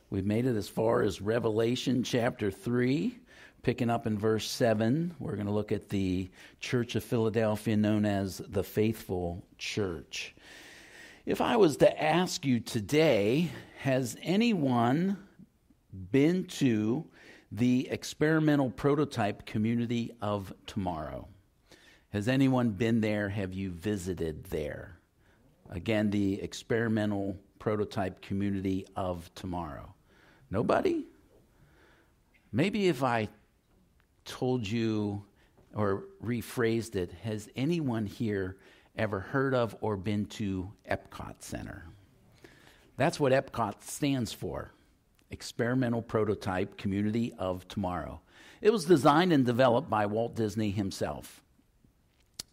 We've made it as far as Revelation chapter 3, picking up in verse 7. We're going to look at the Church of Philadelphia, known as the Faithful Church. If I was to ask you today, has anyone been to the experimental prototype community of tomorrow? Has anyone been there? Have you visited there? Again, the experimental prototype community of tomorrow. Nobody? Maybe if I told you or rephrased it, has anyone here ever heard of or been to Epcot Center? That's what Epcot stands for. Experimental Prototype Community of Tomorrow. It was designed and developed by Walt Disney himself.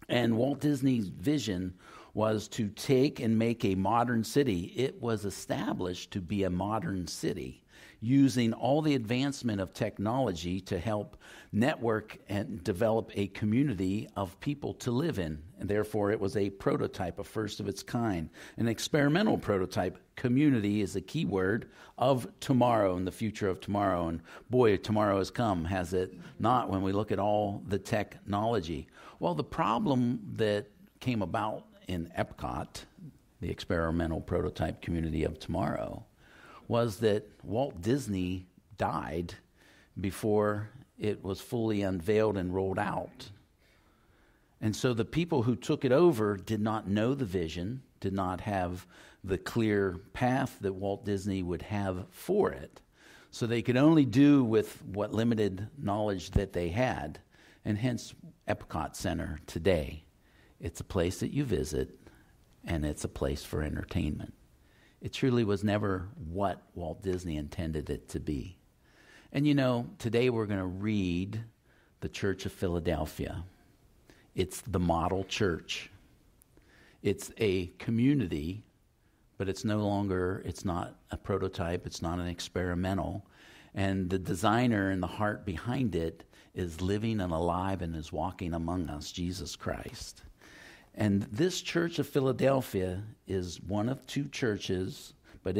And Walt Disney's vision was to take and make a modern city. It was established to be a modern city, using all the advancement of technology to help network and develop a community of people to live in. And therefore, it was a prototype, a first of its kind. An experimental prototype. Community is a key word of tomorrow and the future of tomorrow. And boy, tomorrow has come, has it not, when we look at all the technology. Well, the problem that came about in Epcot, the experimental prototype community of tomorrow, was that Walt Disney died before it was fully unveiled and rolled out. And so the people who took it over did not know the vision, did not have the clear path that Walt Disney would have for it. So they could only do with what limited knowledge that they had, and hence Epcot Center today. It's a place that you visit, and it's a place for entertainment. It truly was never what Walt Disney intended it to be. And you know, today we're going to read the Church of Philadelphia. It's the model church. It's a community, but it's not a prototype, it's not an experimental. And the designer and the heart behind it is living and alive and is walking among us, Jesus Christ. And this Church of Philadelphia is one of two churches, but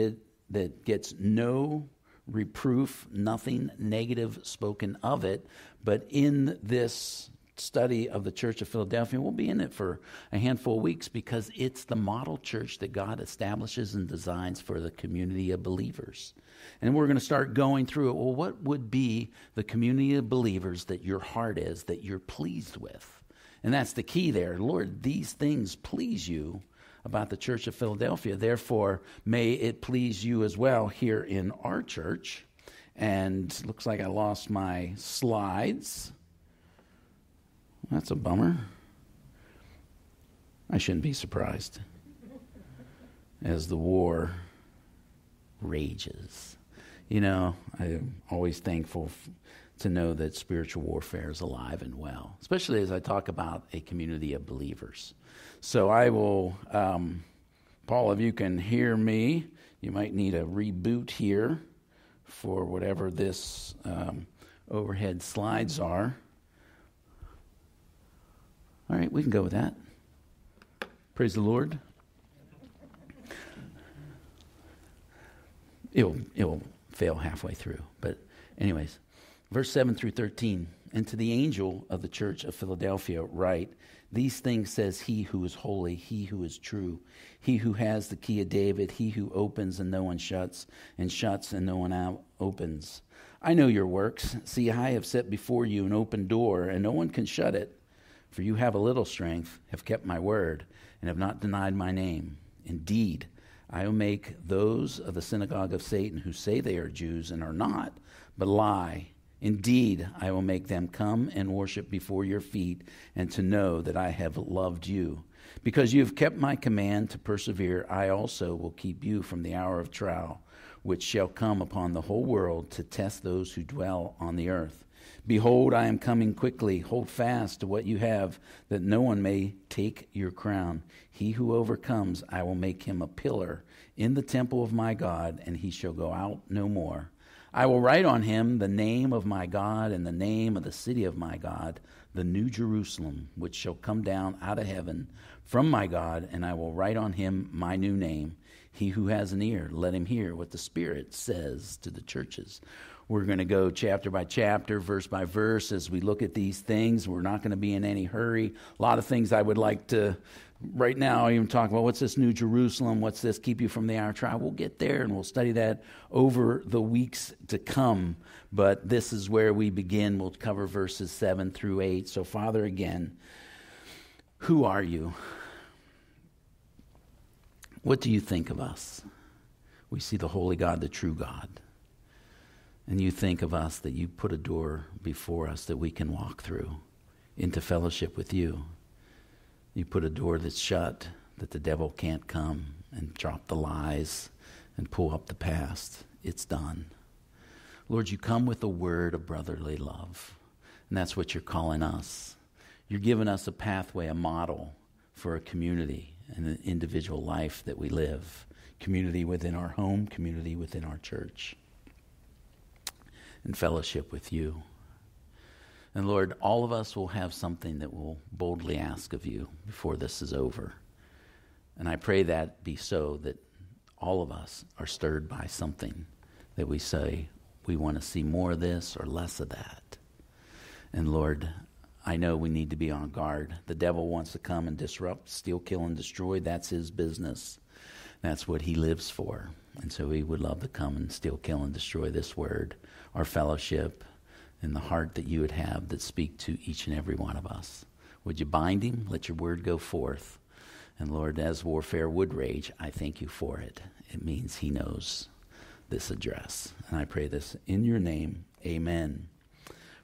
that gets no reproof, nothing negative spoken of it. But in this study of the Church of Philadelphia, we'll be in it for a handful of weeks because it's the model church that God establishes and designs for the community of believers. And we're going to start going through it. Well, what would be the community of believers that your heart is, that you're pleased with? And that's the key there. Lord, these things please you about the Church of Philadelphia. Therefore, may it please you as well here in our church. And looks like I lost my slides. That's a bummer. I shouldn't be surprised as the war rages. You know, I'm always thankful to know that spiritual warfare is alive and well, especially as I talk about a community of believers. So I will, Paul, if you can hear me, you might need a reboot here for whatever this overhead slides are. All right, we can go with that. Praise the Lord. It'll fail halfway through, but anyways. Verse 7 through 13, and to the angel of the church of Philadelphia write, these things says he who is holy, he who is true, he who has the key of David, he who opens and no one shuts, and shuts and no one opens. I know your works. See, I have set before you an open door, and no one can shut it. For you have a little strength, have kept my word, and have not denied my name. Indeed, I will make those of the synagogue of Satan who say they are Jews and are not, but lie. Indeed, I will make them come and worship before your feet, and to know that I have loved you. Because you have kept my command to persevere, I also will keep you from the hour of trial, which shall come upon the whole world to test those who dwell on the earth. Behold, I am coming quickly. Hold fast to what you have, that no one may take your crown. He who overcomes, I will make him a pillar in the temple of my God, and he shall go out no more. I will write on him the name of my God and the name of the city of my God, the new Jerusalem, which shall come down out of heaven from my God, and I will write on him my new name. He who has an ear, let him hear what the Spirit says to the churches. We're going to go chapter by chapter, verse by verse as we look at these things. We're not going to be in any hurry. A lot of things I would like to, right now, even talk about. What's this New Jerusalem? What's this keep you from the hour trial? We'll get there and we'll study that over the weeks to come. But this is where we begin. We'll cover verses 7 through 8. So, Father, again, who are you? What do you think of us? We see the holy God, the true God. And you think of us that you put a door before us that we can walk through into fellowship with you. You put a door that's shut, that the devil can't come and drop the lies and pull up the past. It's done. Lord, you come with a word of brotherly love. And that's what you're calling us. You're giving us a pathway, a model for a community and an individual life that we live. Community within our home, community within our church. And fellowship with you. And Lord, all of us will have something that we'll boldly ask of you before this is over. And I pray that be so, that all of us are stirred by something that we say, we want to see more of this or less of that. And Lord, I know we need to be on guard. The devil wants to come and disrupt, steal, kill, and destroy. That's his business. That's what he lives for. And so he would love to come and steal, kill, and destroy this word, our fellowship, and the heart that you would have that speak to each and every one of us. Would you bind him? Let your word go forth. And Lord, as warfare would rage, I thank you for it. It means he knows this address. And I pray this in your name. Amen.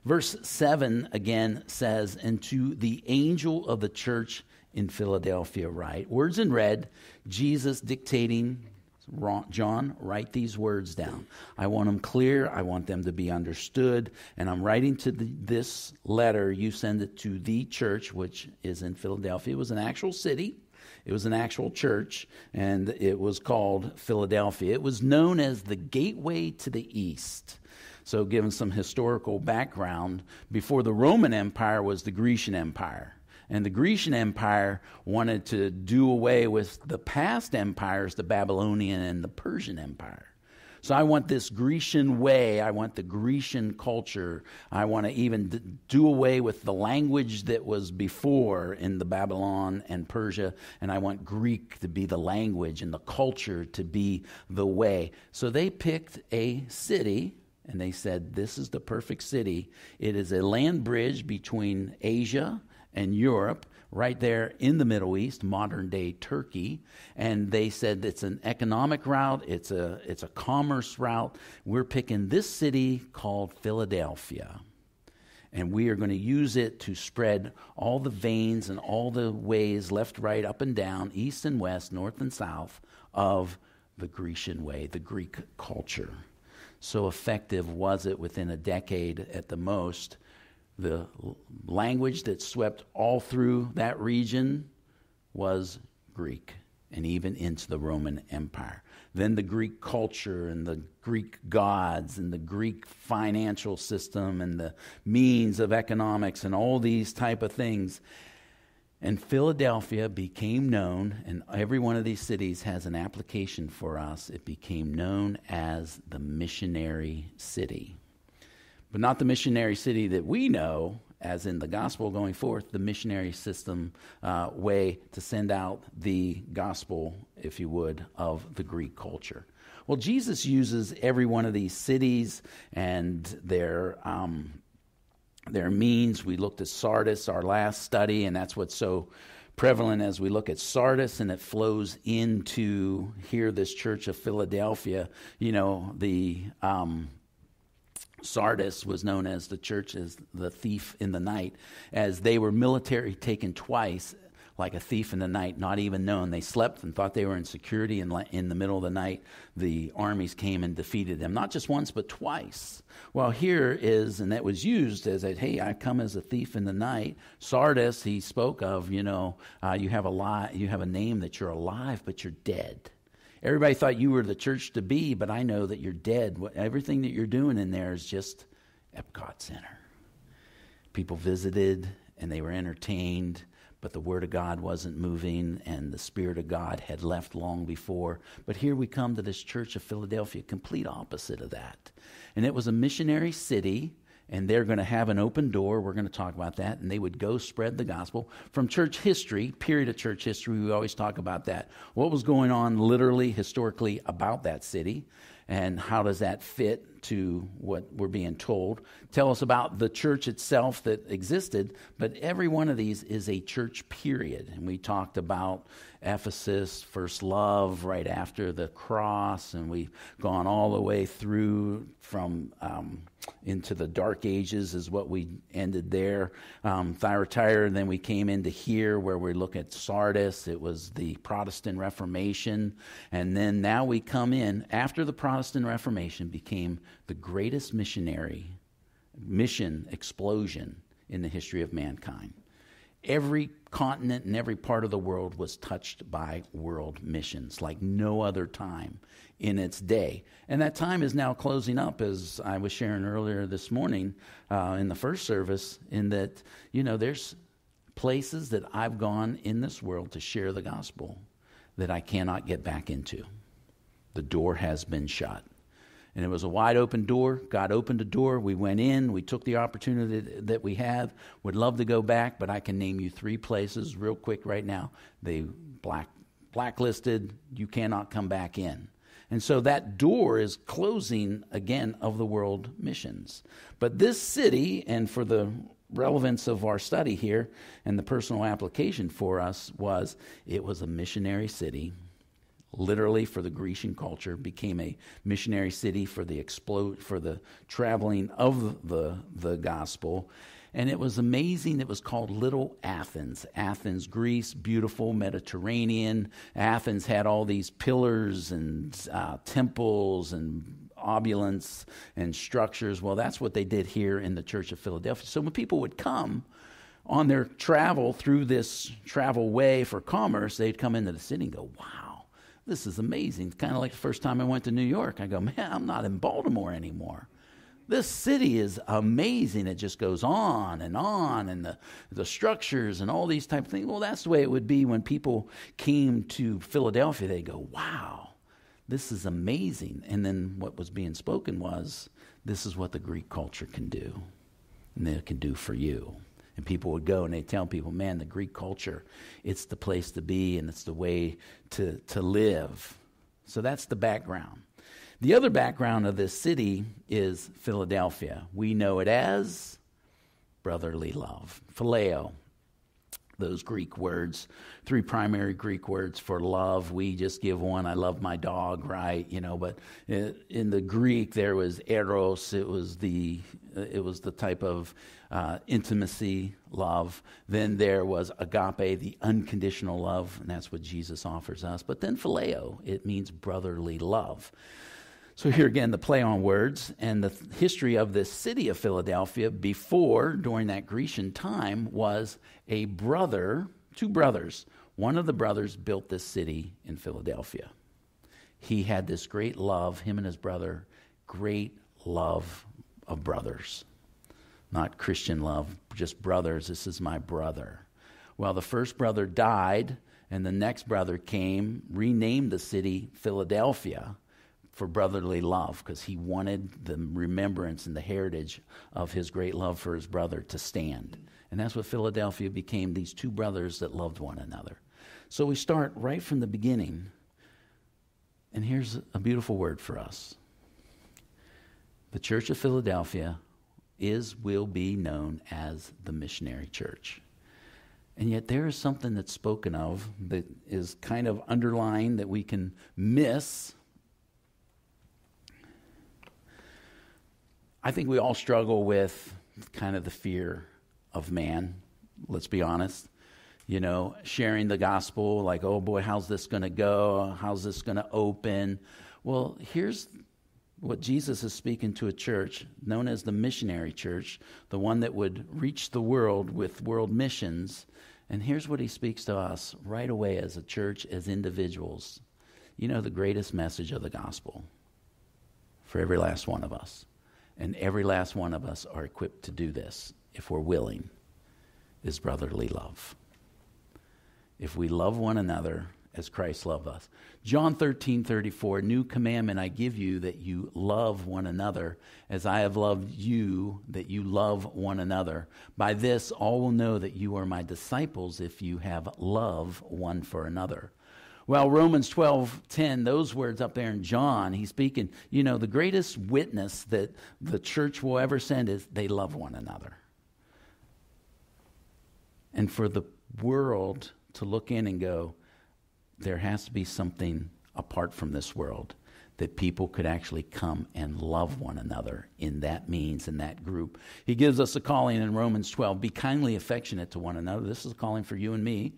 Verse 7 again says, and to the angel of the church in Philadelphia write. Words in red, Jesus dictating, John, write these words down. I want them clear. I want them to be understood. And I'm writing to this letter. You send it to the church, which is in Philadelphia. It was an actual city. It was an actual church, and it was called Philadelphia. It was known as the gateway to the east. So given some historical background, before the Roman Empire was the Grecian Empire. And the Grecian Empire wanted to do away with the past empires, the Babylonian and the Persian Empire. So I want this Grecian way. I want the Grecian culture. I want to even do away with the language that was before in the Babylon and Persia. And I want Greek to be the language and the culture to be the way. So they picked a city. And they said, this is the perfect city. It is a land bridge between Asia and Europe, right there in the Middle East, modern-day Turkey. And they said it's an economic route. It's a commerce route. We're picking this city called Philadelphia. And we are going to use it to spread all the veins and all the ways, left, right, up and down, east and west, north and south, of the Grecian way, the Greek culture. So effective was it within a decade at the most. The language that swept all through that region was Greek, and even into the Roman Empire. Then the Greek culture and the Greek gods and the Greek financial system and the means of economics and all these type of things. And Philadelphia became known, and every one of these cities has an application for us. It became known as the missionary city. But not the missionary city that we know, as in the gospel going forth, the missionary system way to send out the gospel, if you would, of the Greek culture. Well, Jesus uses every one of these cities and their means. We looked at Sardis, our last study, and that's what's so prevalent as we look at Sardis, and it flows into here, this church of Philadelphia. You know, the Sardis was known as the church as the thief in the night, as they were military taken twice, like a thief in the night, not even known. They slept and thought they were in security, and in the middle of the night, the armies came and defeated them, not just once, but twice. Well, here is, and that was used as a, hey, I come as a thief in the night. Sardis, he spoke of, you have a name that you're alive, but you're dead. Everybody thought you were the church to be, but I know that you're dead. Everything that you're doing in there is just Epcot Center. People visited and they were entertained, but the Word of God wasn't moving, and the Spirit of God had left long before. But here we come to this church of Philadelphia, complete opposite of that. And it was a missionary city, and they're going to have an open door. We're going to talk about that. And they would go spread the gospel. From church history, period of church history, we always talk about that. What was going on literally, historically about that city? And how does that fit to what we're being told? Tell us about the church itself that existed. But every one of these is a church period. And we talked about Ephesus, first love, right after the cross. And we've gone all the way through from into the Dark Ages is what we ended there. Thyatira, and then we came into here where we look at Sardis. It was the Protestant Reformation. And then now we come in after the Protestant Reformation became the greatest mission explosion in the history of mankind. Every continent and every part of the world was touched by world missions like no other time in its day. And that time is now closing up, as I was sharing earlier this morning in the first service, in that, there's places that I've gone in this world to share the gospel that I cannot get back into. The door has been shut. And it was a wide open door. God opened a door. We went in. We took the opportunity that we have. Would love to go back, but I can name you 3 places real quick right now. They blacklisted. You cannot come back in. And so that door is closing again of the world missions. But this city, and for the relevance of our study here and the personal application for us, it was a missionary city. Literally, for the Grecian culture, became a missionary city for the traveling of the gospel. And it was amazing. It was called Little Athens. Athens, Greece, beautiful, Mediterranean. Athens had all these pillars and temples and opulence and structures. Well, that's what they did here in the Church of Philadelphia. So when people would come on their travel through this travel way for commerce, they'd come into the city and go, wow. This is amazing. Kind of like the first time I went to New York. I go, man, I'm not in Baltimore anymore. This city is amazing. It just goes on, and the structures and all these type of things. Well, that's the way it would be when people came to Philadelphia. They go, wow, this is amazing. And then what was being spoken was, this is what the Greek culture can do, and they can do for you. And people would go and they'd tell people, man, the Greek culture, it's the place to be and it's the way to live. So that's the background. The other background of this city is Philadelphia. We know it as brotherly love, phileo. Those Greek words, 3 primary Greek words for love. We just give one, I love my dog, right? But in the Greek there was eros. It was the type of intimacy, love. Then there was agape, the unconditional love, and that's what Jesus offers us. But then phileo, it means brotherly love. So here again, the play on words and the history of this city of Philadelphia during that Grecian time, was a brother, 2 brothers. One of the brothers built this city in Philadelphia. He had this great love, him and his brother, great love of brothers. Not Christian love, just brothers. This is my brother. Well, the first brother died, and the next brother came, renamed the city Philadelphia for brotherly love, because he wanted the remembrance and the heritage of his great love for his brother to stand. And that's what Philadelphia became, these 2 brothers that loved one another. So we start right from the beginning, and here's a beautiful word for us. The Church of Philadelphia will be known as the missionary church. And yet there is something that's spoken of that is kind of underlined that we can miss. I think we all struggle with kind of the fear of man, let's be honest. Sharing the gospel, like, oh boy, how's this going to go? How's this going to open? Well, here's what Jesus is speaking to a church known as the missionary church, the one that would reach the world with world missions. And here's what he speaks to us right away as a church, as individuals. The greatest message of the gospel for every last one of us. And every last one of us are equipped to do this, if we're willing, is brotherly love. if we love one another as Christ loved us. John 13:34, new commandment I give you, that you love one another as I have loved you, that you love one another. By this all will know that you are my disciples if you have love one for another. Well, Romans 12:10, those words up there in John, he's speaking, the greatest witness that the church will ever send is they love one another. And for the world to look in and go, there has to be something apart from this world that people could actually come and love one another in that means, in that group. He gives us a calling in Romans 12, be kindly affectionate to one another. This is a calling for you and me.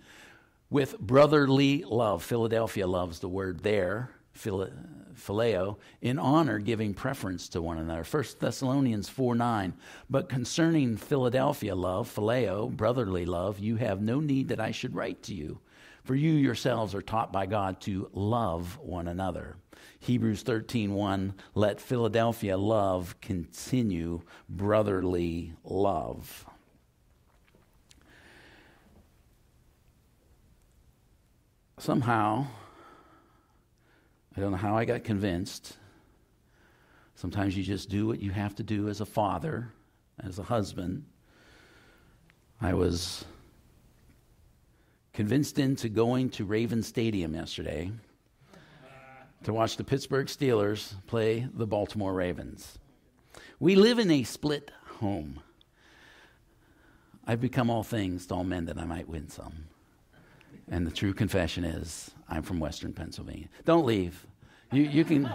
With brotherly love. Philadelphia loves the word there, phileo, in honor, giving preference to one another. 1 Thessalonians 4:9. But concerning Philadelphia love, phileo, brotherly love, you have no need that I should write to you. For you yourselves are taught by God to love one another. Hebrews 13:1, let Philadelphia love continue brotherly love. Somehow, I don't know how I got convinced. Sometimes you just do what you have to do as a father, as a husband. I was convinced into going to Raven Stadium yesterday to watch the Pittsburgh Steelers play the Baltimore Ravens. We live in a split home. I've become all things to all men that I might win some. And the true confession is, I'm from Western Pennsylvania. Don't leave. You can...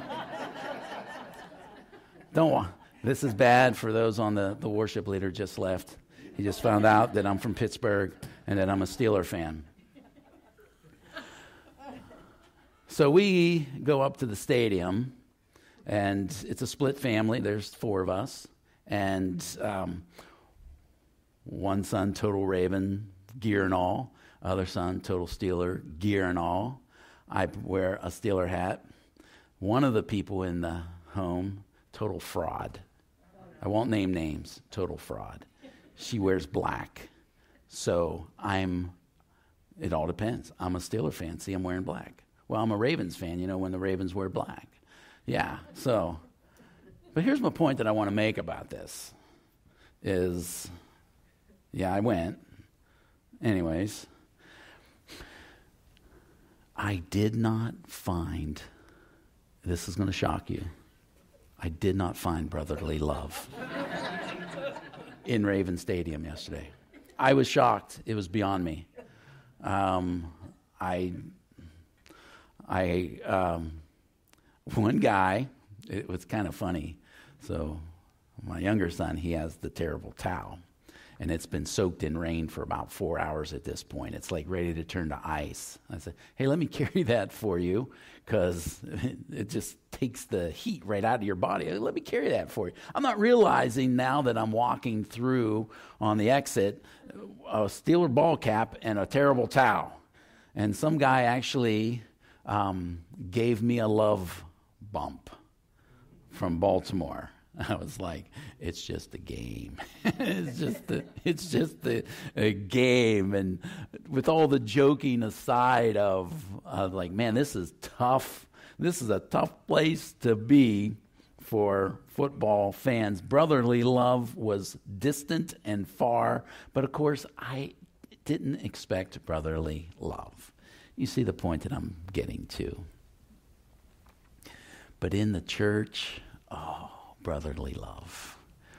Don't. This is bad for those on the worship leader just left. He just found out that I'm from Pittsburgh and that I'm a Steeler fan. So we go up to the stadium, and it's a split family. There's 4 of us. And one son, total Raven, gear and all. Other son, total Steeler, gear and all. I wear a Steeler hat. One of the people in the home, total fraud. I won't name names, total fraud. She wears black. So it all depends. I'm a Steeler fan. See, I'm wearing black. Well, I'm a Ravens fan, when the Ravens wear black. Yeah, so. But here's my point that I want to make about this is, I went. Anyways, I did not find, this is going to shock you, I did not find brotherly love in Raven Stadium yesterday. I was shocked. It was beyond me. One guy, it was kind of funny. So my younger son, he has the terrible towel. And it's been soaked in rain for about 4 hours at this point. It's like ready to turn to ice. I said, hey, let me carry that for you because it just takes the heat right out of your body. Let me carry that for you. I'm not realizing now that I'm walking through on the exit a Steeler ball cap and a terrible towel. And some guy actually gave me a love bump from Baltimore. I was like, it's just a game. it's just a game. And with all the joking aside of like, man, this is tough. This is a tough place to be for football fans. Brotherly love was distant and far. But of course, I didn't expect brotherly love. You see the point that I'm getting to. But in the church, brotherly love.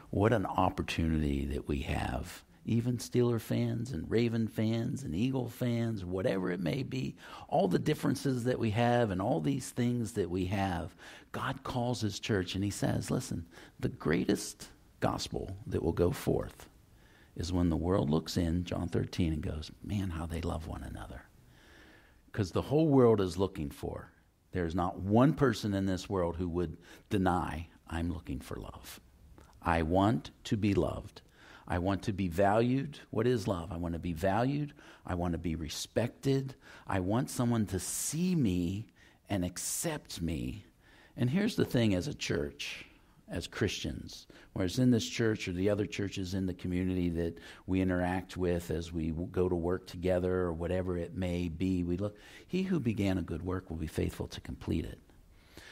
What an opportunity that we have. Even Steeler fans and Raven fans and Eagle fans, whatever it may be, all the differences that we have and all these things that we have, God calls his church and he says, listen, the greatest gospel that will go forth is when the world looks in, John 13, and goes, man, how they love one another. Because the whole world is looking for. There's not one person in this world who would deny, I'm looking for love. I want to be loved. I want to be valued. What is love? I want to be valued. I want to be respected. I want someone to see me and accept me. And here's the thing as a church. as Christians. Whereas in this church or the other churches in the community that we interact with as we go to work together or whatever it may be, we look, he who began a good work will be faithful to complete it.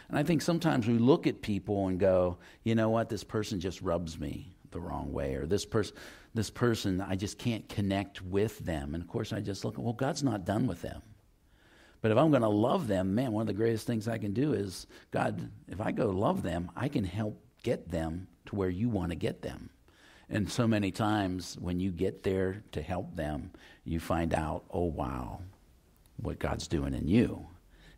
And I think sometimes we look at people and go, you know what, this person just rubs me the wrong way, or this person, I just can't connect with them. And of course I just look, well, God's not done with them. But if I'm going to love them, man, one of the greatest things I can do is, God, if I go love them, I can help get them to where you want to get them. And so many times when you get there to help them, you find out, oh, wow, what God's doing in you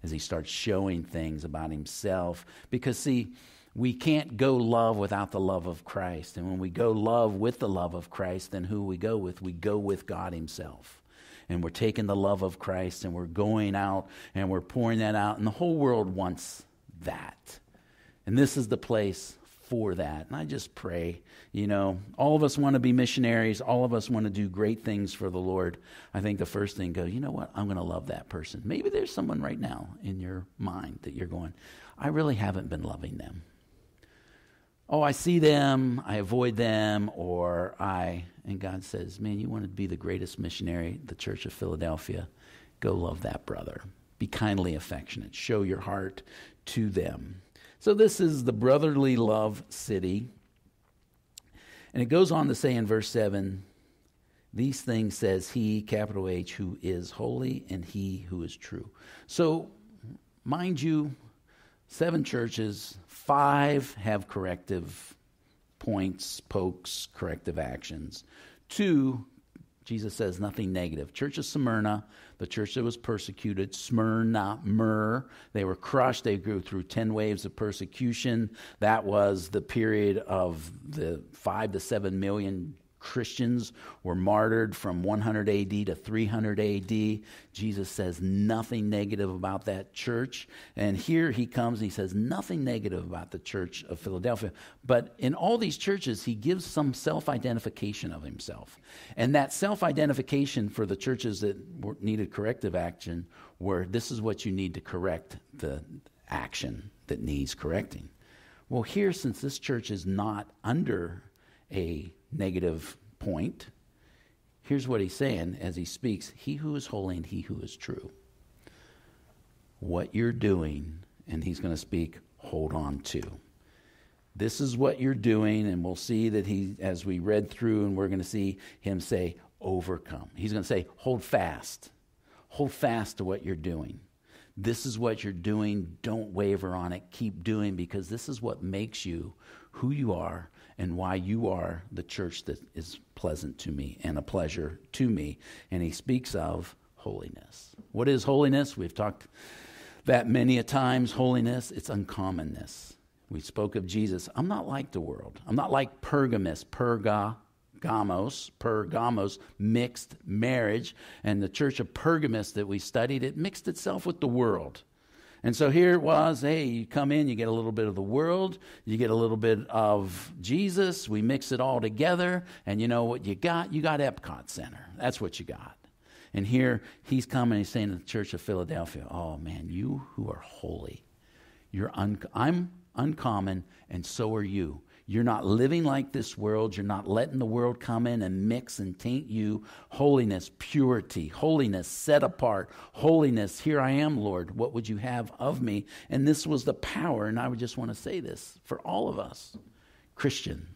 as he starts showing things about himself. Because, see, we can't go love without the love of Christ. And when we go love with the love of Christ, then who we go with? We go with God himself. And we're taking the love of Christ and we're going out and we're pouring that out. And the whole world wants that. And this is the place for that. And I just pray, all of us want to be missionaries. All of us want to do great things for the Lord. I think the first thing, you know what? I'm going to love that person. Maybe there's someone right now in your mind that you're going, I really haven't been loving them. Oh, I see them, I avoid them, and God says, man, you want to be the greatest missionary, the Church of Philadelphia, go love that brother. Be kindly affectionate. Show your heart to them. So this is the brotherly love city. And it goes on to say in verse 7, these things says he, capital H, who is holy, and he who is true. So, mind you, 7 churches, 5 have corrective points, pokes, corrective actions. 2, Jesus says nothing negative. Church of Smyrna, the church that was persecuted, Smyrna, they were crushed. They go through 10 waves of persecution. That was the period of the 5 to 7 million Christians were martyred from 100 AD to 300 AD. Jesus says nothing negative about that church. And here he comes and he says nothing negative about the church of Philadelphia. But in all these churches, he gives some self-identification of himself. And that self-identification for the churches that needed corrective action were, this is what you need to correct the action that needs correcting. Well, here, since this church is not under a negative point, here's what he's saying as he speaks: he who is holy and he who is true. What you're doing, and he's going to speak, hold on to. This is what you're doing, and we'll see that he, as we read through, and we're going to see him say, overcome. He's going to say, hold fast. Hold fast to what you're doing. This is what you're doing. Don't waver on it. Keep doing, because this is what makes you who you are and why you are the church that is pleasant to me and a pleasure to me. And he speaks of holiness. What is holiness? We've talked that many a times. Holiness, it's uncommonness. We spoke of Jesus. I'm not like the world. I'm not like Pergamos, mixed marriage. And the church of Pergamos that we studied, it mixed itself with the world. And so here it was, hey, you come in, you get a little bit of the world, you get a little bit of Jesus, we mix it all together, and you know what you got? You got Epcot Center. That's what you got. And here he's coming, he's saying to the church of Philadelphia, oh man, you who are holy, I'm uncommon, and so are you. You're not living like this world. You're not letting the world come in and mix and taint you. Holiness, purity, holiness, set apart, holiness. Here I am, Lord. What would you have of me? And this was the power, and I would just want to say this for all of us. Christian,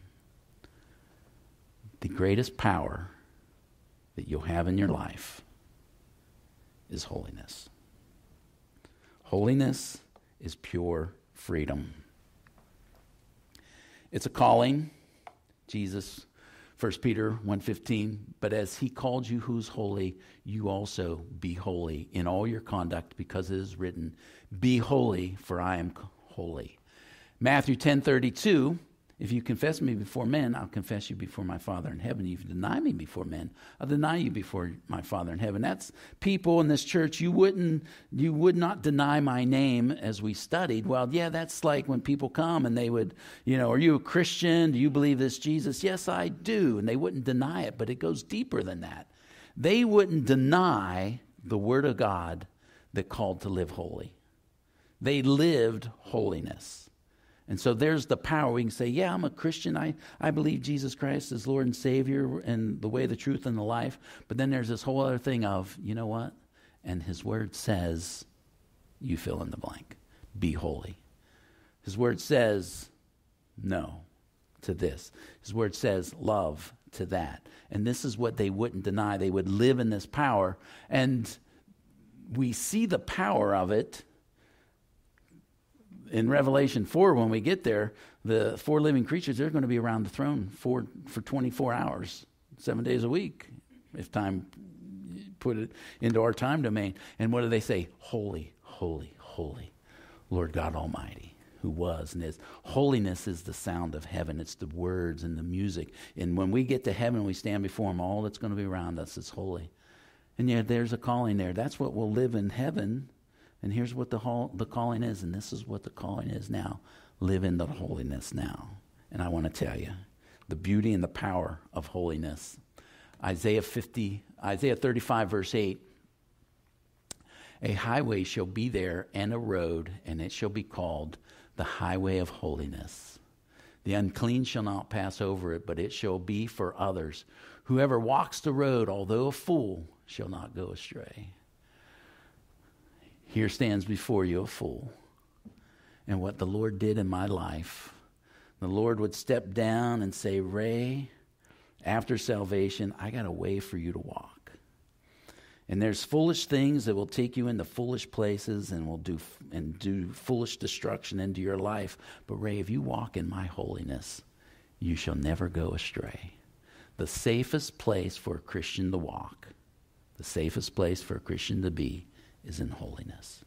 the greatest power that you'll have in your life is holiness. Holiness is pure freedom. It's a calling. Jesus, 1 Peter 1:15, but as he called you who's holy, you also be holy in all your conduct, because it is written, be holy, for I am holy. Matthew 10:32, if you confess me before men, I'll confess you before my Father in heaven. If you deny me before men, I'll deny you before my Father in heaven. That's people in this church. You would not deny my name, as we studied. Well, yeah, that's like when people come and they would, are you a Christian? Do you believe this Jesus? Yes, I do. And they wouldn't deny it, but it goes deeper than that. They wouldn't deny the Word of God that called to live holy. They lived holiness. And so there's the power. We can say, yeah, I'm a Christian. I believe Jesus Christ is Lord and Savior and the way, the truth, and the life. But then there's this whole other thing of, you know what? And his word says, you fill in the blank. Be holy. His word says no to this. His word says love to that. And this is what they wouldn't deny. They would live in this power. And we see the power of it in Revelation 4. When we get there, the four living creatures, they're going to be around the throne for 24 hours, 7 days a week, if time put it into our time domain. And what do they say? Holy, holy, holy, Lord God Almighty, who was and is. Holiness is the sound of heaven. It's the words and the music. And when we get to heaven, we stand before him, all that's going to be around us is holy. And yeah, there's a calling there. That's what we'll live in heaven. And here's what the calling is, and this is what the calling is now. Live in the holiness now. And I want to tell you, the beauty and the power of holiness. Isaiah 35, verse 8. A highway shall be there, and a road, and it shall be called the highway of holiness. The unclean shall not pass over it, but it shall be for others. Whoever walks the road, although a fool, shall not go astray. Here stands before you a fool. And what the Lord did in my life, the Lord would step down and say, Ray, after salvation, I got a way for you to walk. And there's foolish things that will take you into foolish places and will do foolish destruction into your life. But Ray, if you walk in my holiness, you shall never go astray. The safest place for a Christian to walk, the safest place for a Christian to be, is in holiness.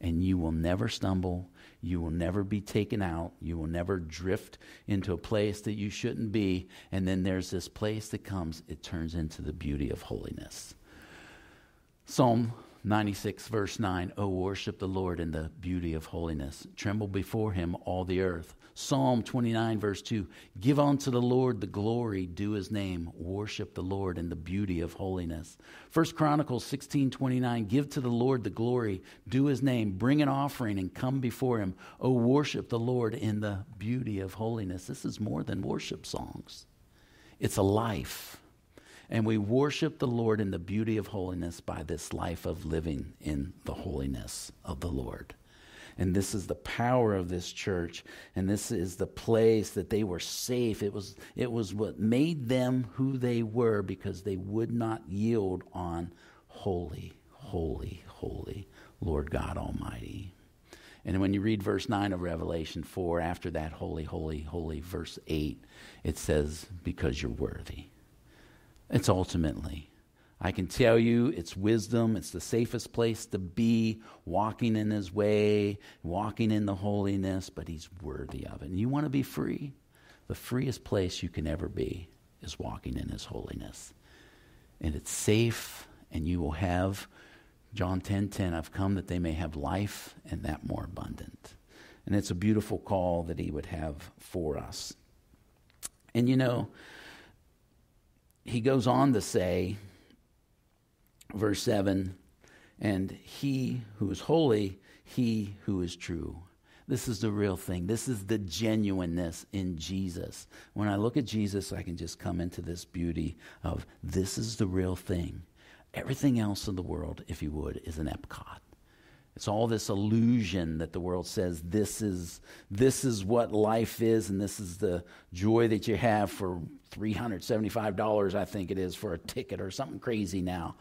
And you will never stumble. You will never be taken out. You will never drift into a place that you shouldn't be. And then there's this place that comes. It turns into the beauty of holiness. Psalm 96, verse 9. Oh, worship the Lord in the beauty of holiness. Tremble before him, all the earth. Psalm 29, verse 2. Give unto the Lord the glory, due his name. Worship the Lord in the beauty of holiness. 1 Chronicles 16:29. Give to the Lord the glory, due his name. Bring an offering and come before him. Oh, worship the Lord in the beauty of holiness. This is more than worship songs. It's a life. And we worship the Lord in the beauty of holiness by this life of living in the holiness of the Lord. And this is the power of this church. And this is the place that they were safe. It was what made them who they were, because they would not yield on holy, holy, holy Lord God Almighty. And when you read verse 9 of Revelation 4, after that holy, holy, holy, verse 8, it says, because you're worthy. It's ultimately, I can tell you, it's wisdom. It's the safest place to be, walking in his way, walking in the holiness, but he's worthy of it. And you want to be free? The freest place you can ever be is walking in his holiness. And it's safe, and you will have, John 10:10, I've come that they may have life and that more abundant. And it's a beautiful call that he would have for us. And you know, he goes on to say, verse 7, and he who is holy, he who is true. This is the real thing. This is the genuineness in Jesus. When I look at Jesus, I can just come into this beauty of this is the real thing. Everything else in the world, if you would, is an Epcot. It's all this illusion that the world says this is what life is, and this is the joy that you have for $375, I think it is, for a ticket or something crazy now.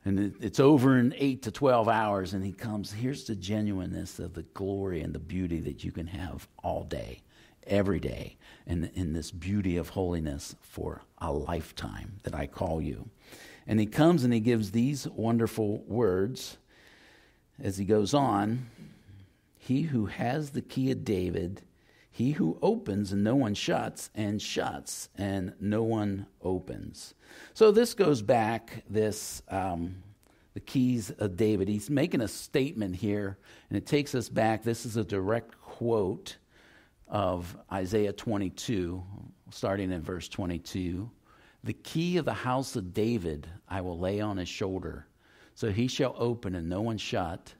And it's over in 8 to 12 hours, and he comes, here's the genuineness of the glory and the beauty that you can have all day, every day, and in this beauty of holiness for a lifetime that I call you. And he comes and he gives these wonderful words as he goes on. He who has the key of David, he who opens and no one shuts, and shuts and no one opens. So this goes back, the keys of David. He's making a statement here, and it takes us back. This is a direct quote of Isaiah 22, starting in verse 22. The key of the house of David I will lay on his shoulder. So he shall open and no one shut,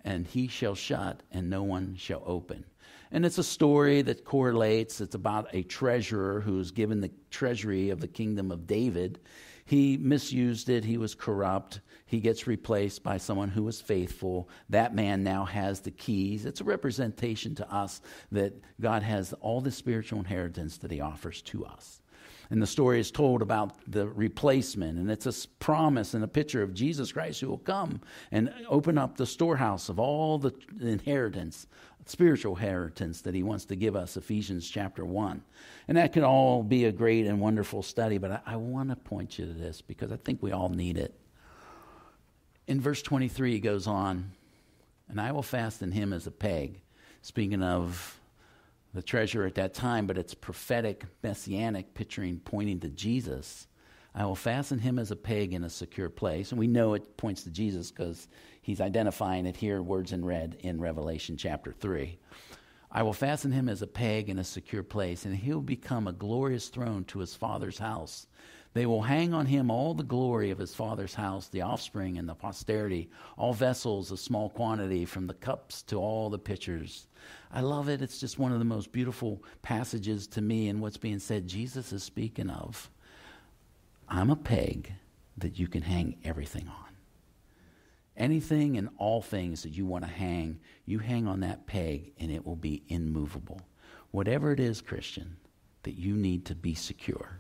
and he shall shut and no one shall open. And it's a story that correlates. It's about a treasurer who's given the treasury of the kingdom of David. He misused it. He was corrupt. He gets replaced by someone who was faithful. That man now has the keys. It's a representation to us that God has all the spiritual inheritance that he offers to us. And the story is told about the replacement, and it's a promise and a picture of Jesus Christ who will come and open up the storehouse of all the inheritance, spiritual inheritance that he wants to give us, Ephesians chapter 1. And that could all be a great and wonderful study, but I want to point you to this because I think we all need it. In verse 23, he goes on, and I will fasten him as a peg, speaking of the treasure at that time, but it's prophetic, messianic, picturing, pointing to Jesus. I will fasten him as a peg in a secure place. And we know it points to Jesus because he's identifying it here, words in red, in Revelation chapter 3. I will fasten him as a peg in a secure place, and he'll become a glorious throne to his Father's house. They will hang on him all the glory of his Father's house, the offspring and the posterity, all vessels of small quantity, from the cups to all the pitchers. I love it. It's just one of the most beautiful passages to me in what's being said. Jesus is speaking of, I'm a peg that you can hang everything on. Anything and all things that you want to hang, you hang on that peg and it will be immovable. Whatever it is, Christian, that you need to be secure.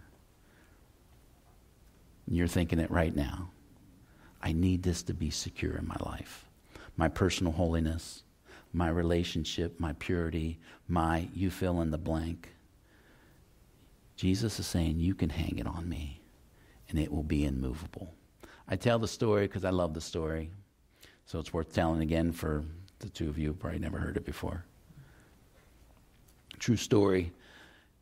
And you're thinking it right now. I need this to be secure in my life. My personal holiness, my relationship, my purity, my you fill in the blank. Jesus is saying you can hang it on me and it will be immovable. I tell the story because I love the story. So it's worth telling again for the two of you who probably never heard it before. True story.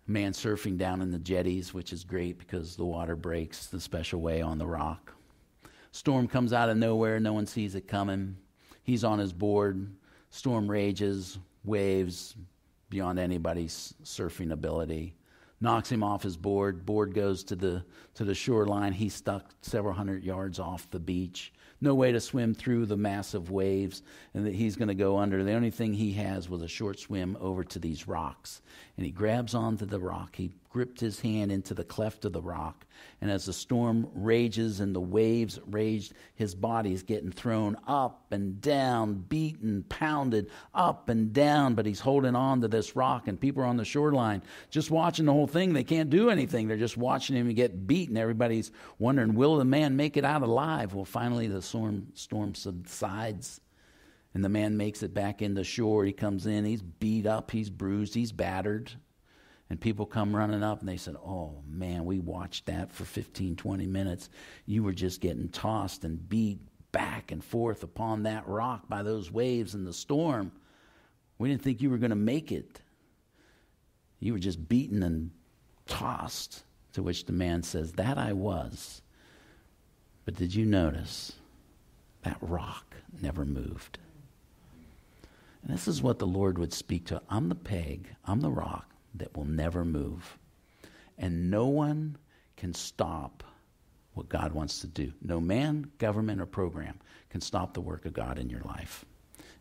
Man surfing down in the jetties, which is great because the water breaks the special way on the rock. Storm comes out of nowhere. No one sees it coming. He's on his board. Storm rages, waves beyond anybody's surfing ability. Knocks him off his board. Board goes to the shoreline. He's stuck several hundred yards off the beach. No way to swim through the massive waves, and that he's going to go under. The only thing he has was a short swim over to these rocks. And he grabs onto the rock. He gripped his hand into the cleft of the rock. And as the storm rages and the waves rage, his body is getting thrown up and down, beaten, pounded, up and down. But he's holding on to this rock, and people are on the shoreline just watching the whole thing. They can't do anything. They're just watching him get beaten. Everybody's wondering, will the man make it out alive? Well, finally the storm subsides, and the man makes it back into shore. He comes in. He's beat up. He's bruised. He's battered. And people come running up, and they said, oh, man, we watched that for 15, 20 minutes. You were just getting tossed and beat back and forth upon that rock by those waves in the storm. We didn't think you were going to make it. You were just beaten and tossed. To which the man says, that I was. But did you notice that rock never moved? And this is what the Lord would speak to. I'm the peg, I'm the rock that will never move. And no one can stop what God wants to do. No man, government, or program can stop the work of God in your life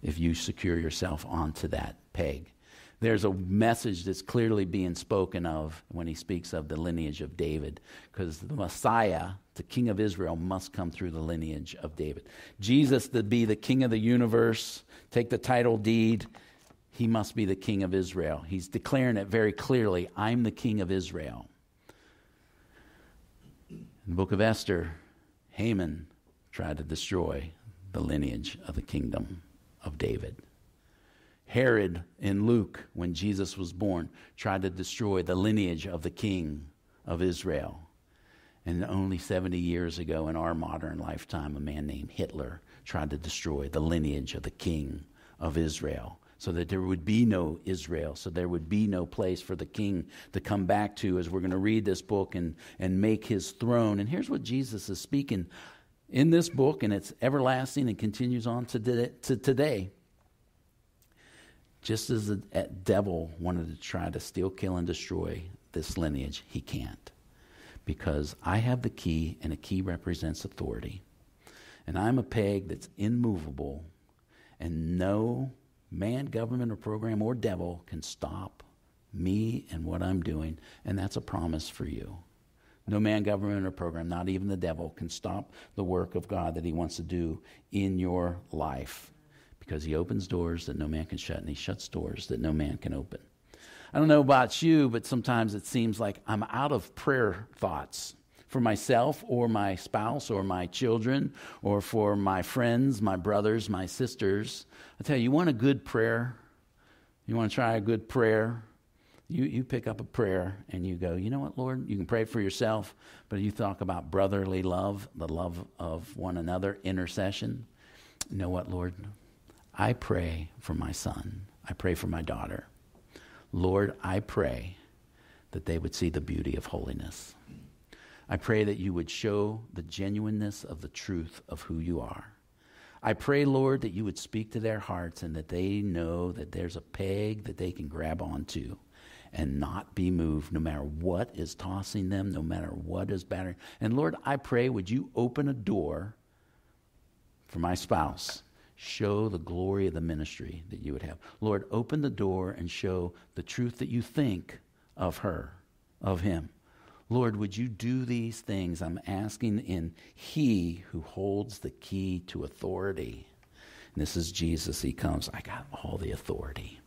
if you secure yourself onto that peg. There's a message that's clearly being spoken of when he speaks of the lineage of David, because the Messiah, the King of Israel, must come through the lineage of David. Jesus, to be the King of the universe, take the title deed, he must be the King of Israel. He's declaring it very clearly, I'm the King of Israel. In the book of Esther, Haman tried to destroy the lineage of the kingdom of David. Herod in Luke, when Jesus was born, tried to destroy the lineage of the king of Israel. And only 70 years ago in our modern lifetime, a man named Hitler tried to destroy the lineage of the king of Israel, so that there would be no Israel, so there would be no place for the king to come back to, as we're going to read this book and make his throne. And here's what Jesus is speaking in this book, and it's everlasting and continues on to today. Just as the devil wanted to try to steal, kill, and destroy this lineage, he can't. Because I have the key, and a key represents authority. And I'm a peg that's immovable, and no man, government, or program, or devil can stop me and what I'm doing, and that's a promise for you. No man, government, or program, not even the devil, can stop the work of God that he wants to do in your life, because he opens doors that no man can shut, and he shuts doors that no man can open. I don't know about you, but sometimes it seems like I'm out of prayer thoughts for myself or my spouse or my children or for my friends, my brothers, my sisters. I tell you, you want a good prayer? You want to try a good prayer? You pick up a prayer and you go, you know what, Lord? You can pray for yourself, but you talk about brotherly love, the love of one another, intercession. You know what, Lord? I pray for my son. I pray for my daughter. Lord, I pray that they would see the beauty of holiness. I pray that you would show the genuineness of the truth of who you are. I pray, Lord, that you would speak to their hearts and that they know that there's a peg that they can grab onto and not be moved no matter what is tossing them, no matter what is battering. And Lord, I pray, would you open a door for my spouse? Show the glory of the ministry that you would have. Lord, open the door and show the truth that you think of her, of him. Lord, would you do these things? I'm asking in he who holds the key to authority. And this is Jesus. He comes, I got all the authority.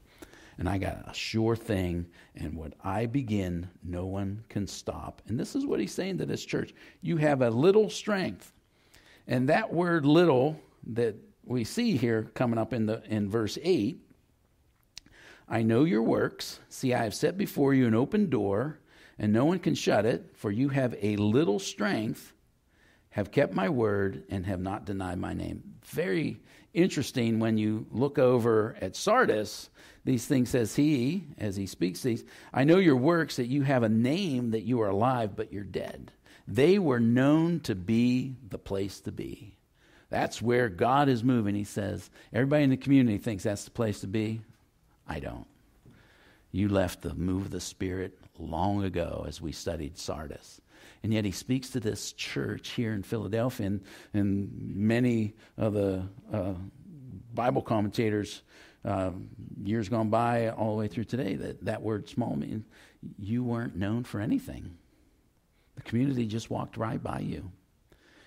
And I got a sure thing, and what I begin, no one can stop. And this is what he's saying to this church. You have a little strength. And that word little that we see here coming up in verse 8, I know your works. See, I have set before you an open door, and no one can shut it, for you have a little strength, have kept my word, and have not denied my name. Very interesting when you look over at Sardis. These things says he, as he speaks these, I know your works, that you have a name, that you are alive, but you're dead. They were known to be the place to be. That's where God is moving. He says, everybody in the community thinks that's the place to be. I don't. You left the move of the Spirit long ago as we studied Sardis. And yet he speaks to this church here in Philadelphia, and many of the Bible commentators years gone by all the way through today, that word small means you weren't known for anything. The community just walked right by you.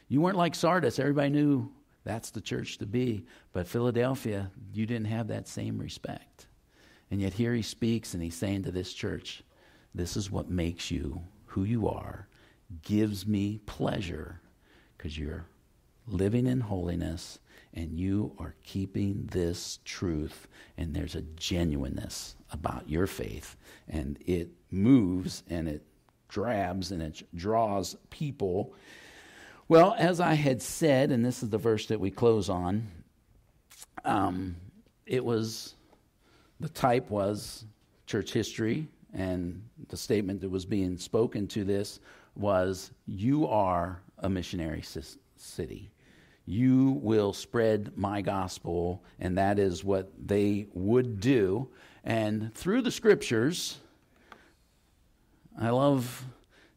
You weren't like Sardis. Everybody knew that's the church to be. But Philadelphia, you didn't have that same respect. And yet here he speaks and he's saying to this church, this is what makes you who you are, gives me pleasure, because you're living in holiness and you are keeping this truth, and there's a genuineness about your faith, and it moves and it grabs and it draws people. Well, as I had said, and this is the verse that we close on, the type was church history, and the statement that was being spoken to this was, you are a missionary city. You will spread my gospel, and that is what they would do. And through the scriptures, I love,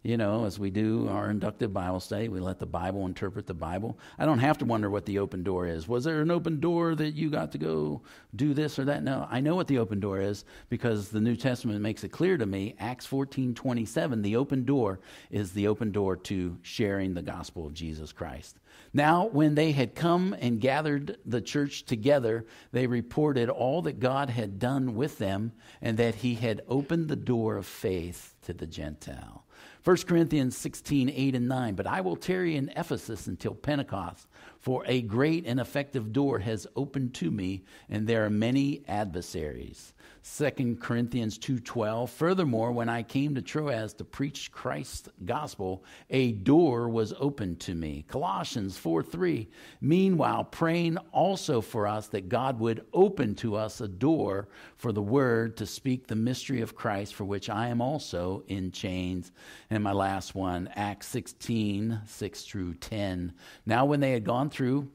as we do our inductive Bible study, we let the Bible interpret the Bible. I don't have to wonder what the open door is. Was there an open door that you got to go do this or that? No, I know what the open door is because the New Testament makes it clear to me. Acts 14:27, the open door is the open door to sharing the gospel of Jesus Christ. Now, when they had come and gathered the church together, they reported all that God had done with them and that he had opened the door of faith to the Gentile. 1 Corinthians 16:8 and 9, but I will tarry in Ephesus until Pentecost, for a great and effective door has opened to me, and there are many adversaries. 2 Corinthians 2:12, furthermore, when I came to Troas to preach Christ's gospel, a door was opened to me. Colossians 4:3, meanwhile, praying also for us that God would open to us a door for the word to speak the mystery of Christ, for which I am also in chains. And my last one, Acts 16:6 through 10. Now when they had gone through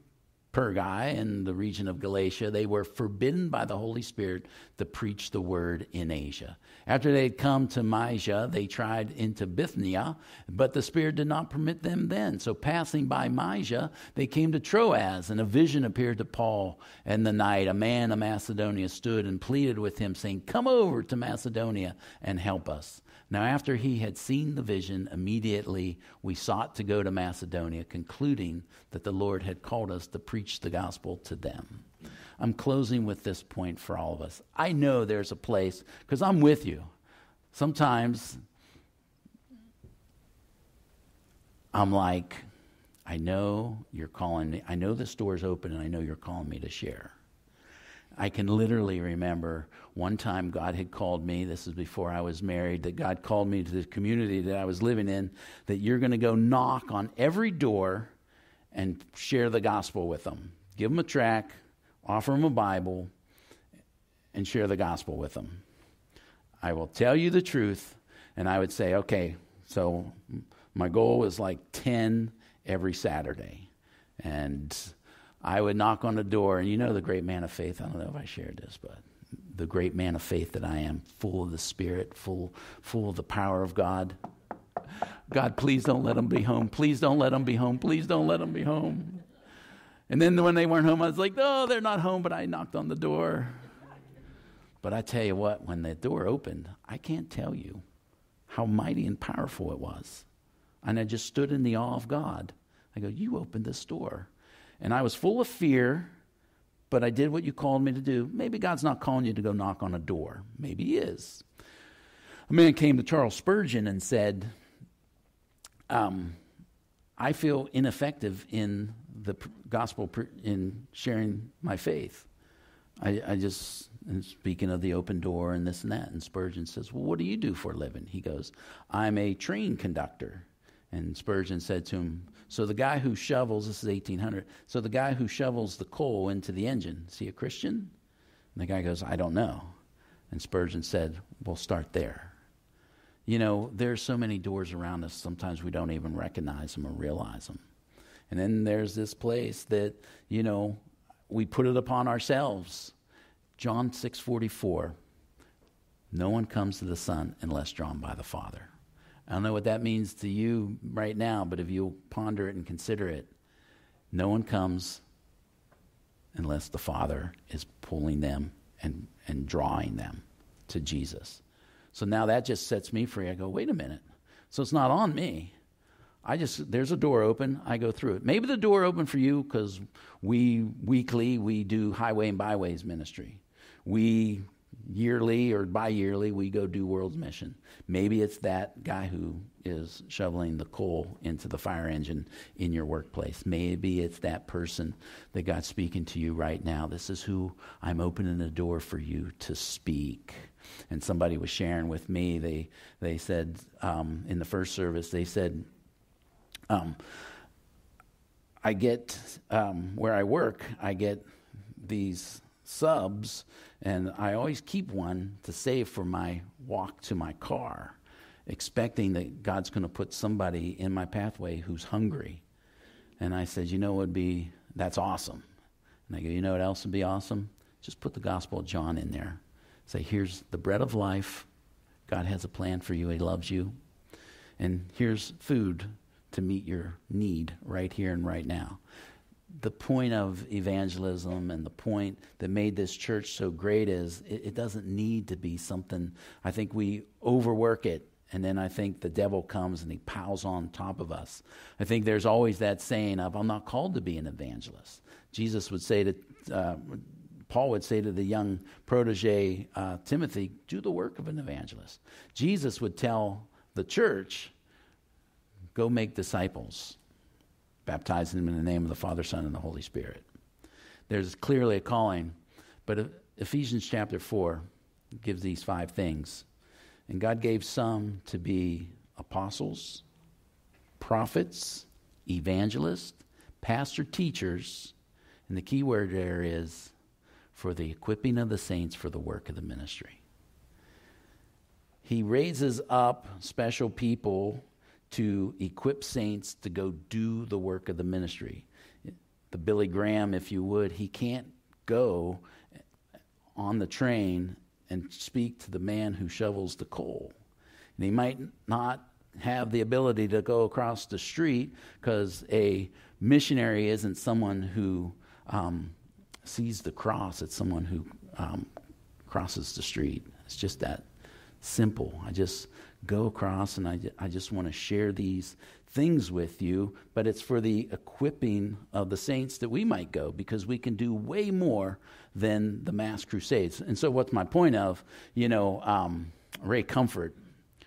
Pergai in the region of Galatia, they were forbidden by the Holy Spirit to preach the word in Asia. After they had come to Mysia, they tried into Bithynia, but the Spirit did not permit them then. So passing by Mysia, they came to Troas, and a vision appeared to Paul in the night. A man of Macedonia stood and pleaded with him, saying, "Come over to Macedonia and help us." Now, after he had seen the vision, immediately we sought to go to Macedonia, concluding that the Lord had called us to preach the gospel to them. I'm closing with this point for all of us. I know there's a place, because I'm with you. Sometimes I'm like, I know you're calling me. I know this door's open, and I know you're calling me to share. I can literally remember one time God had called me, this is before I was married, that God called me to the community that I was living in, that you're going to go knock on every door and share the gospel with them. Give them a tract, offer them a Bible, and share the gospel with them. I will tell you the truth, and I would say, okay, so my goal was like 10 every Saturday. And I would knock on the door, and you know the great man of faith. I don't know if I shared this, but the great man of faith that I am, full of the Spirit, full of the power of God. God, please don't let them be home. Please don't let them be home. Please don't let them be home. And then when they weren't home, I was like, no, they're not home, but I knocked on the door. But I tell you what, when the door opened, I can't tell you how mighty and powerful it was. And I just stood in the awe of God. I go, you opened this door. And I was full of fear, but I did what you called me to do. Maybe God's not calling you to go knock on a door. Maybe he is. A man came to Charles Spurgeon and said, I feel ineffective in the gospel, in sharing my faith. I just, and speaking of the open door and this and that, and Spurgeon says, well, what do you do for a living? He goes, I'm a train conductor. And Spurgeon said to him, so the guy who shovels, this is 1800, so the guy who shovels the coal into the engine, is he a Christian? And the guy goes, I don't know. And Spurgeon said, we'll start there. You know, there's so many doors around us, sometimes we don't even recognize them or realize them. And then there's this place that, you know, we put it upon ourselves. John 6:44, no one comes to the Son unless drawn by the Father. I don't know what that means to you right now, but if you'll ponder it and consider it, no one comes unless the Father is pulling them and drawing them to Jesus. So now that just sets me free. I go, wait a minute. So it's not on me. There's a door open, I go through it. Maybe the door open for you because we do highway and byways ministry. We yearly or bi-yearly, we go do World's Mission. Maybe it's that guy who is shoveling the coal into the fire engine in your workplace. Maybe it's that person that God's speaking to you right now. This is who I'm opening the door for you to speak. And somebody was sharing with me, they said in the first service, they said, I get, where I work, I get these subs, and I always keep one to save for my walk to my car, expecting that God's going to put somebody in my pathway who's hungry. And I said, you know, that's awesome. And I go, you know what else would be awesome? Just put the Gospel of John in there. Say, here's the bread of life. God has a plan for you. He loves you. And here's food to meet your need right here and right now. The point of evangelism and the point that made this church so great is it doesn't need to be something. I think we overwork it, and then I think the devil comes and he piles on top of us. I think there's always that saying of, I'm not called to be an evangelist. Jesus would say to, Paul would say to the young protege, Timothy, do the work of an evangelist. Jesus would tell the church, go make disciples, baptizing them in the name of the Father, Son, and the Holy Spirit. There's clearly a calling, but Ephesians chapter 4 gives these 5 things. And God gave some to be apostles, prophets, evangelists, pastor teachers, and the key word there is for the equipping of the saints for the work of the ministry. He raises up special people to equip saints to go do the work of the ministry. the Billy Graham, if you would, he can't go on the train and speak to the man who shovels the coal. And he might not have the ability to go across the street because a missionary isn't someone who sees the cross. It's someone who crosses the street. It's just that simple. I just go across and I just want to share these things with you, but it's for the equipping of the saints that we might go, because we can do way more than the mass crusades. And so what's my point of, Ray Comfort,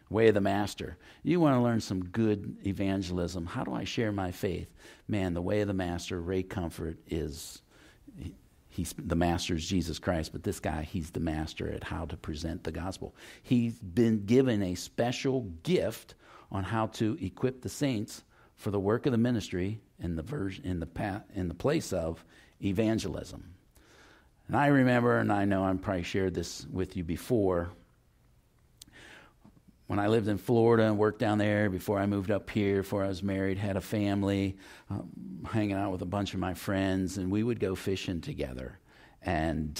Way of the Master. You want to learn some good evangelism. How do I share my faith? Man, the Way of the Master, Ray Comfort, he's the master is Jesus Christ, but this guy, he's the master at how to present the gospel. He's been given a special gift on how to equip the saints for the work of the ministry in the place of evangelism. And I remember, and I know I've probably shared this with you before, when I lived in Florida and worked down there, before I moved up here, before I was married, had a family, hanging out with a bunch of my friends, and we would go fishing together. And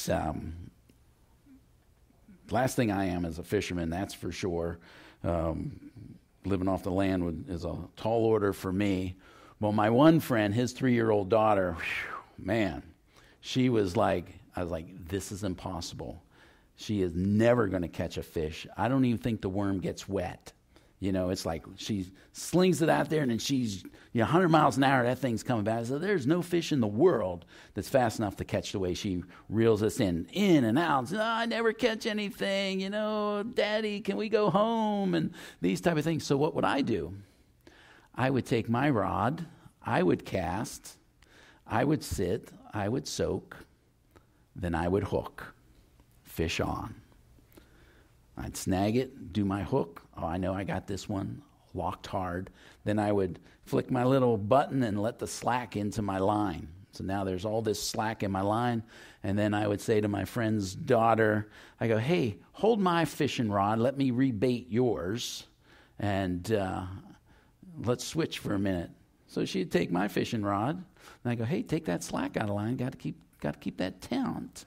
last thing I am is a fisherman, that's for sure. Living off the land is a tall order for me. Well, my one friend, his 3-year-old daughter, man, she was like, I was like, this is impossible. She is never going to catch a fish. I don't even think the worm gets wet. It's like she slings it out there, and then she's 100 miles an hour, that thing's coming back. So there's no fish in the world that's fast enough to catch the way she reels us in and out. So, I never catch anything. Daddy, can we go home? And these type of things. So what would I do? I would take my rod, I would cast, I would sit, I would soak, then I would hook. Fish on. I'd snag it, do my hook. Oh, I know I got this one locked hard. Then I would flick my little button and let the slack into my line. So now there's all this slack in my line. And then I would say to my friend's daughter, I go, hey, hold my fishing rod. Let me rebait yours. And let's switch for a minute. So she'd take my fishing rod. And I go, hey, take that slack out of line. Got to keep that taut.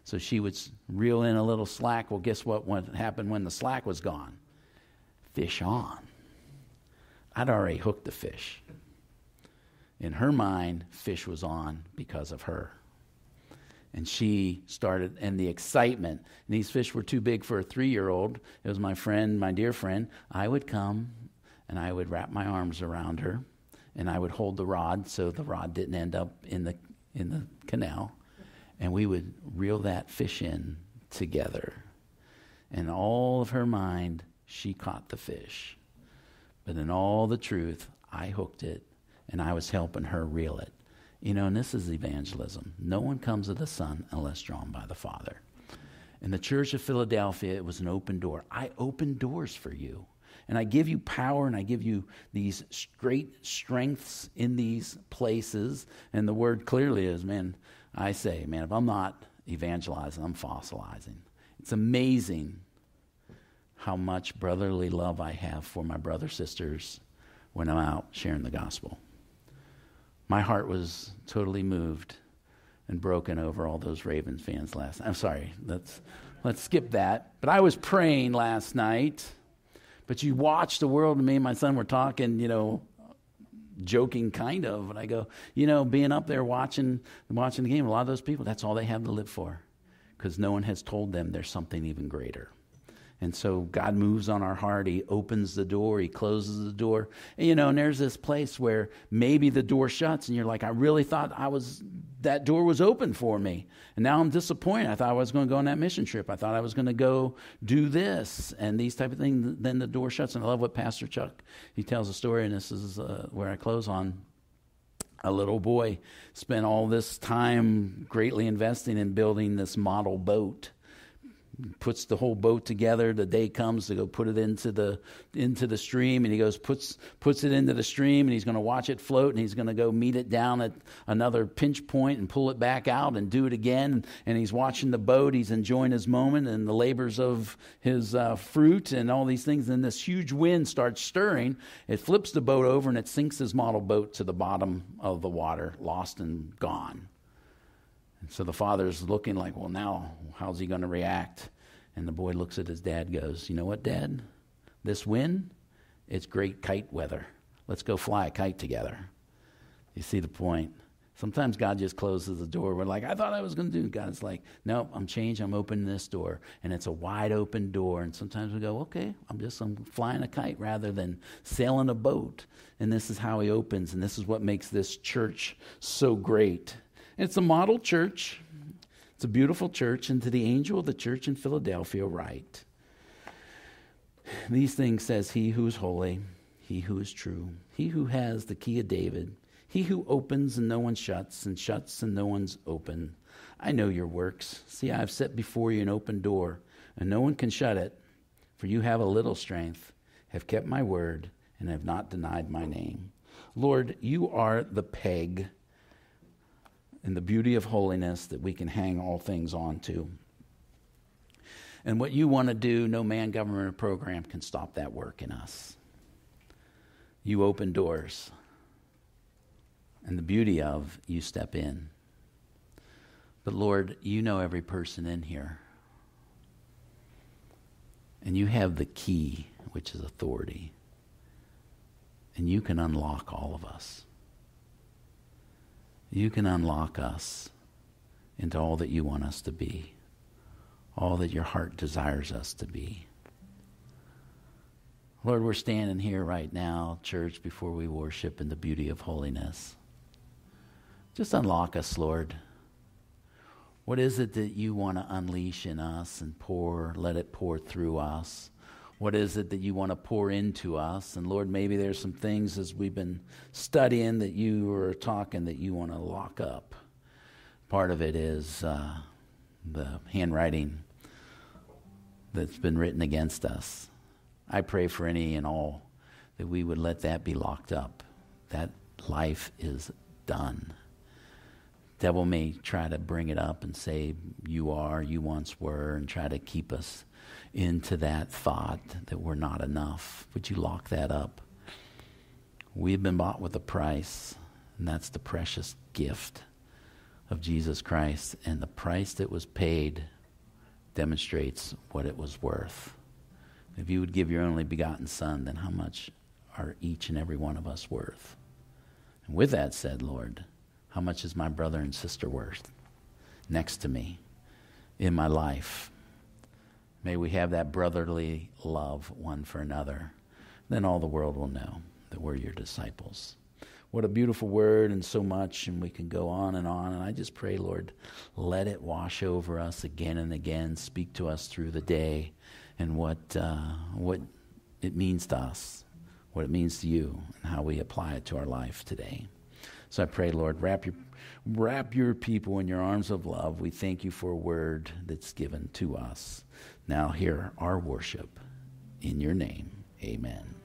So she would reel in a little slack. Well, guess what happened when the slack was gone? Fish on. I'd already hooked the fish. In her mind, fish was on because of her. And she started, and the excitement, and these fish were too big for a 3-year-old. It was my friend, my dear friend. I would come, and I would wrap my arms around her, and I would hold the rod so the rod didn't end up in the canal. And we would reel that fish in together. And all of her mind, she caught the fish. But in all the truth, I hooked it, and I was helping her reel it. And this is evangelism. No one comes to the Son unless drawn by the Father. In the Church of Philadelphia, it was an open door. I open doors for you. And I give you power, and I give you these great strengths in these places. And the word clearly is, I say, if I'm not evangelizing, I'm fossilizing. It's amazing how much brotherly love I have for my brothers, sisters when I'm out sharing the gospel. My heart was totally moved and broken over all those Ravens fans last night. I'm sorry, let's skip that. But I was praying last night. But you watch the world, and me and my son were talking, joking kind of, and I go, being up there watching the game, a lot of those people, that's all they have to live for, because no one has told them there's something even greater. And so God moves on our heart. He opens the door. He closes the door. And, and there's this place where maybe the door shuts, and you're like, I really thought that door was open for me. And now I'm disappointed. I thought I was going to go on that mission trip. I thought I was going to go do this and these type of things. Then the door shuts. And I love what Pastor Chuck, he tells a story, and this is where I close on. A little boy spent all this time greatly investing in building this model boat. puts the whole boat together. The day comes to go put it into the stream, and he goes puts it into the stream, and he's going to watch it float, and he's going to go meet it down at another pinch point and pull it back out and do it again. And he's watching the boat. He's enjoying his moment and the labors of his fruit and all these things. And this huge wind starts stirring. It flips the boat over, and it sinks his model boat to the bottom of the water, lost and gone. And so the father's looking like, well, now how's he going to react? And the boy looks at his dad and goes, you know what, Dad? This wind, it's great kite weather. Let's go fly a kite together. You see the point? Sometimes God just closes the door. We're like, I thought I was going to do. God's like, no, I'm changed. I'm opening this door. And it's a wide open door. And sometimes we go, okay, I'm flying a kite rather than sailing a boat. And this is how he opens. And this is what makes this church so great. It's a model church. It's a beautiful church. And to the angel of the church in Philadelphia write, these things says he who is holy, he who is true, he who has the key of David, he who opens and no one shuts, and shuts and no one's open. I know your works. See, I have set before you an open door, and no one can shut it. For you have a little strength, have kept my word, and have not denied my name. Lord, you are the peg and the beauty of holiness that we can hang all things on to. And what you want to do, no man, government, or program can stop that work in us. You open doors. And the beauty of you step in. But Lord, you know every person in here. And you have the key, which is authority. And you can unlock all of us. You can unlock us into all that you want us to be, all that your heart desires us to be. Lord, we're standing here right now, church, before we worship in the beauty of holiness. Just unlock us, Lord. What is it that you want to unleash in us and let it pour through us? What is it that you want to pour into us? And Lord, maybe there's some things as we've been studying that you were talking that you want to lock up. Part of it is the handwriting that's been written against us. I pray for any and all that we would let that be locked up. That life is done. Devil may try to bring it up and say, you once were, and try to keep us into that thought that we're not enough. Would you lock that up? We've been bought with a price, and that's the precious gift of Jesus Christ. And the price that was paid demonstrates what it was worth. If you would give your only begotten Son, then how much are each and every one of us worth? And with that said, Lord, how much is my brother and sister worth next to me in my life? May we have that brotherly love one for another. Then all the world will know that we're your disciples. What a beautiful word, and so much, and we can go on. And I just pray, Lord, let it wash over us again and again. Speak to us through the day and what it means to us, what it means to you, and how we apply it to our life today. So I pray, Lord, wrap your people in your arms of love. We thank you for a word that's given to us. Now hear our worship in your name. Amen.